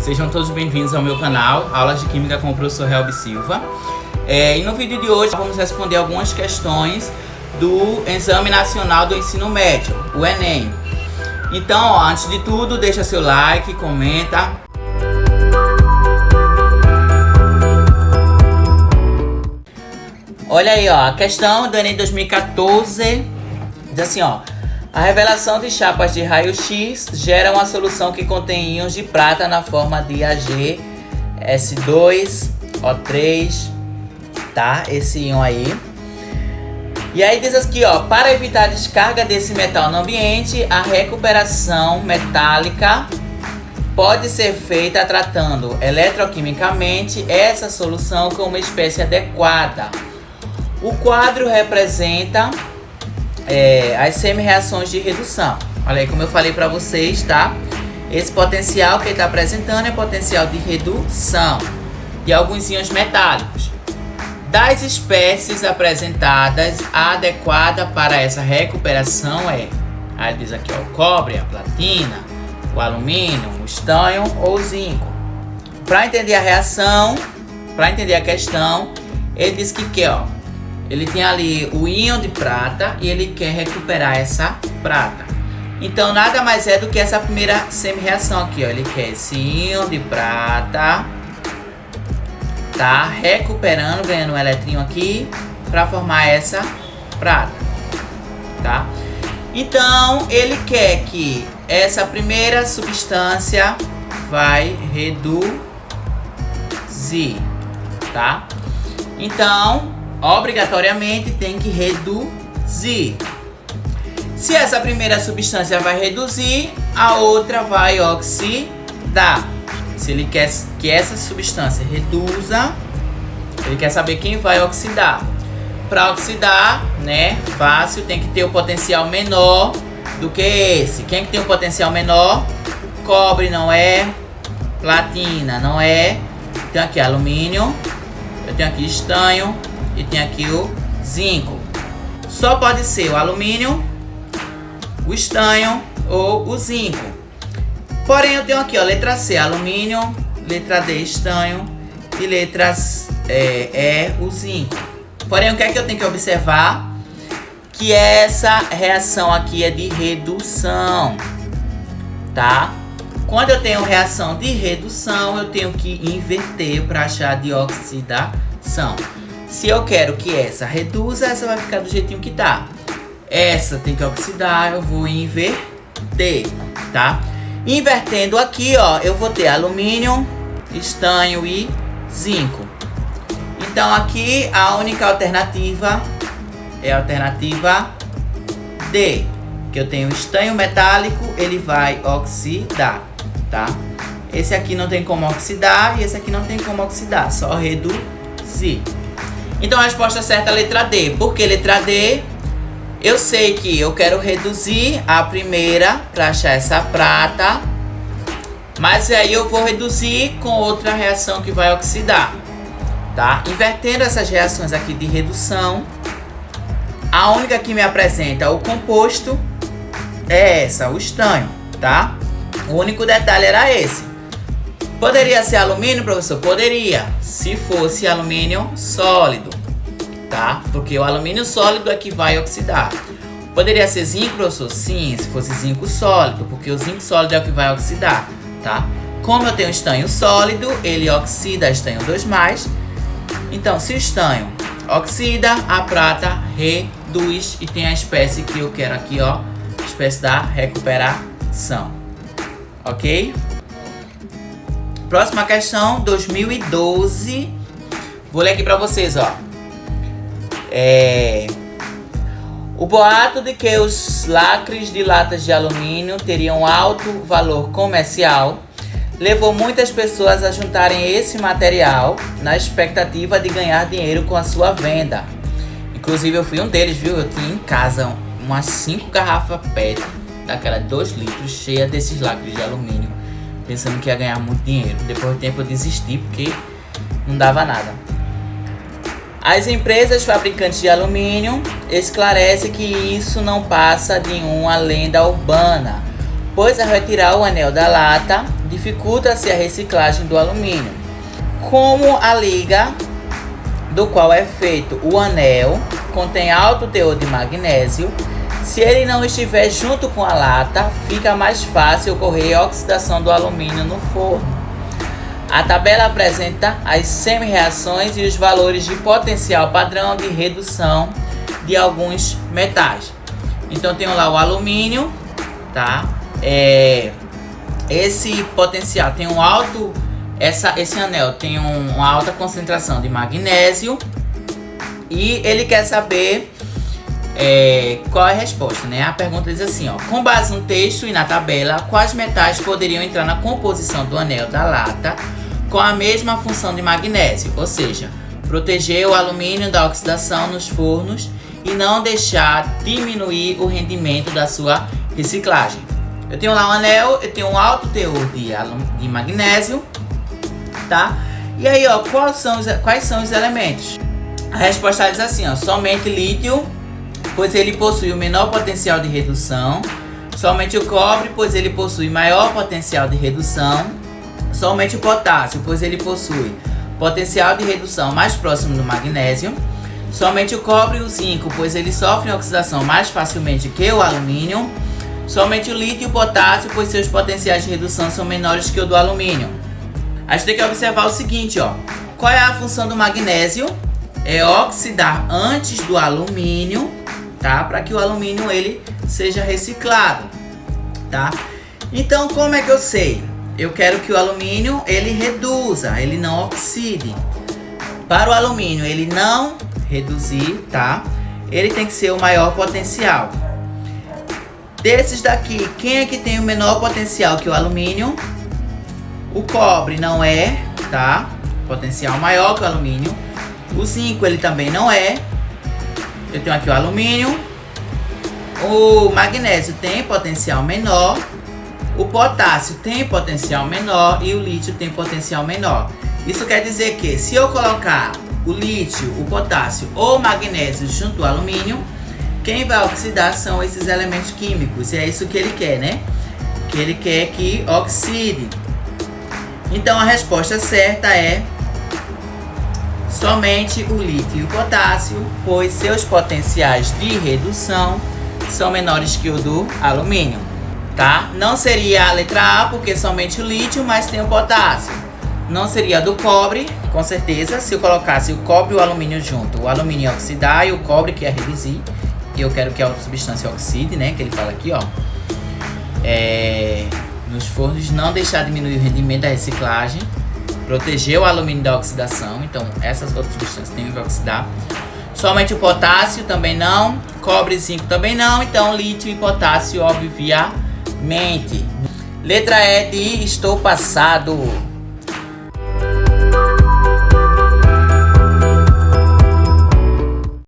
Sejam todos bem-vindos ao meu canal, Aulas de Química com o professor Helbi Silva. E no vídeo de hoje vamos responder algumas questões do Exame Nacional do Ensino Médio, o Enem. Então, ó, antes de tudo, deixa seu like, comenta. Olha aí, ó, a questão do Enem 2014 diz assim, ó: a revelação de chapas de raio-x gera uma solução que contém íons de prata na forma de AgS2O3, tá? Esse íon aí. E aí diz aqui, ó: para evitar a descarga desse metal no ambiente, a recuperação metálica pode ser feita tratando eletroquimicamente essa solução com uma espécie adequada. O quadro representa as semi-reações de redução. Olha aí como eu falei para vocês, tá? Esse potencial que ele está apresentando é potencial de redução de alguns íons metálicos. Das espécies apresentadas, a adequada para essa recuperação é, aí diz aqui, ó, o cobre, a platina, o alumínio, o estânio ou o zinco. Para entender a reação, para entender a questão, ele diz que ó, ele tem ali o íon de prata e ele quer recuperar essa prata. Então nada mais é do que essa primeira semi-reação aqui, ó. Ele quer esse íon de prata, tá recuperando, ganhando um eletrinho aqui para formar essa prata, tá? Então ele quer que essa primeira substância vai reduzir, tá? Então obrigatoriamente tem que reduzir. Se essa primeira substância vai reduzir, a outra vai oxidar. Se ele quer que essa substância reduza, ele quer saber quem vai oxidar. Para oxidar, né, fácil, tem que ter o potencial menor do que esse. Quem que tem o potencial menor? Cobre não é, platina não é. Tem aqui alumínio, eu tenho aqui estânio e tem aqui o zinco. Só pode ser o alumínio, o estânio ou o zinco. Porém eu tenho aqui, ó, letra C, alumínio, letra D, estânio e letras E, o zinco. Porém o que é que eu tenho que observar? Que essa reação aqui é de redução, tá? Quando eu tenho reação de redução, eu tenho que inverter para achar de oxidação. Se eu quero que essa reduza, essa vai ficar do jeitinho que tá. Essa tem que oxidar, eu vou inverter, tá? Invertendo aqui, ó, eu vou ter alumínio, estânio e zinco. Então aqui a única alternativa é a alternativa D, que eu tenho estânio metálico, ele vai oxidar, tá? Esse aqui não tem como oxidar e esse aqui não tem como oxidar, só reduzir. Então a resposta certa é a letra D. Por que letra D? Eu sei que eu quero reduzir a primeira para achar essa prata, mas aí eu vou reduzir com outra reação que vai oxidar, tá? Invertendo essas reações aqui de redução, a única que me apresenta o composto é essa, o estânio, tá? O único detalhe era esse. Poderia ser alumínio, professor? Poderia, se fosse alumínio sólido, tá? Porque o alumínio sólido é que vai oxidar. Poderia ser zinco, professor? Sim, se fosse zinco sólido, porque o zinco sólido é o que vai oxidar, tá? Como eu tenho estânio sólido, ele oxida estânio 2+. Então, se o estânio oxida, a prata reduz e tem a espécie que eu quero aqui, ó, espécie da recuperação, ok? Próxima questão, 2012. Vou ler aqui pra vocês, ó. O boato de que os lacres de latas de alumínio teriam alto valor comercial levou muitas pessoas a juntarem esse material na expectativa de ganhar dinheiro com a sua venda. Inclusive eu fui um deles, viu? Eu tinha em casa umas 5 garrafas PET, daquela 2 litros, cheia desses lacres de alumínio, pensando que ia ganhar muito dinheiro. Depois do tempo eu desisti porque não dava nada. As empresas fabricantes de alumínio esclarecem que isso não passa de uma lenda urbana, pois ao retirar o anel da lata, dificulta-se a reciclagem do alumínio. Como a liga do qual é feito o anel contém alto teor de magnésio, se ele não estiver junto com a lata, fica mais fácil ocorrer a oxidação do alumínio no forno. A tabela apresenta as semi-reações e os valores de potencial padrão de redução de alguns metais. Então tem lá o alumínio, tá? Esse potencial tem um alto, esse anel tem uma alta concentração de magnésio e ele quer saber qual é a resposta, né? A pergunta diz assim, ó: com base no texto e na tabela, quais metais poderiam entrar na composição do anel da lata com a mesma função de magnésio, ou seja, proteger o alumínio da oxidação nos fornos e não deixar diminuir o rendimento da sua reciclagem. Eu tenho lá um anel, eu tenho um alto teor de magnésio, tá? E aí, ó, quais são os elementos? A resposta diz assim, ó: somente lítio, pois ele possui o menor potencial de redução. Somente o cobre, pois ele possui maior potencial de redução. Somente o potássio, pois ele possui potencial de redução mais próximo do magnésio. Somente o cobre e o zinco, pois eles sofrem oxidação mais facilmente que o alumínio. Somente o lítio e o potássio, pois seus potenciais de redução são menores que o do alumínio. A gente tem que observar o seguinte, ó: qual é a função do magnésio? É oxidar antes do alumínio, tá? Para que o alumínio ele seja reciclado, tá? Então, como é que eu sei? Eu quero que o alumínio ele reduza, ele não oxide. Para o alumínio ele não reduzir, tá? Ele tem que ser o maior potencial. Desses daqui, quem é que tem o menor potencial que o alumínio? O cobre não é, tá? Potencial maior que o alumínio. O zinco ele também não é. Eu tenho aqui o alumínio. O magnésio tem potencial menor. O potássio tem potencial menor e o lítio tem potencial menor. Isso quer dizer que se eu colocar o lítio, o potássio ou o magnésio junto ao alumínio, quem vai oxidar são esses elementos químicos. E é isso que ele quer, né? Que ele quer que oxide. Então a resposta certa é somente o lítio e o potássio, pois seus potenciais de redução são menores que o do alumínio, tá? Não seria a letra A, porque somente o lítio, mas tem o potássio. Não seria a do cobre, com certeza. Se eu colocasse o cobre e o alumínio junto, o alumínio ia oxidar e o cobre que ia reduzir. E eu quero que a substância oxide, né? Que ele fala aqui, ó. Nos fornos, não deixar diminuir o rendimento da reciclagem. Proteger o alumínio da oxidação. Então, essas outras substâncias têm que oxidar. Somente o potássio também não. Cobre e zinco também não. Então, lítio e potássio, obviamente. Letra E de estou passado.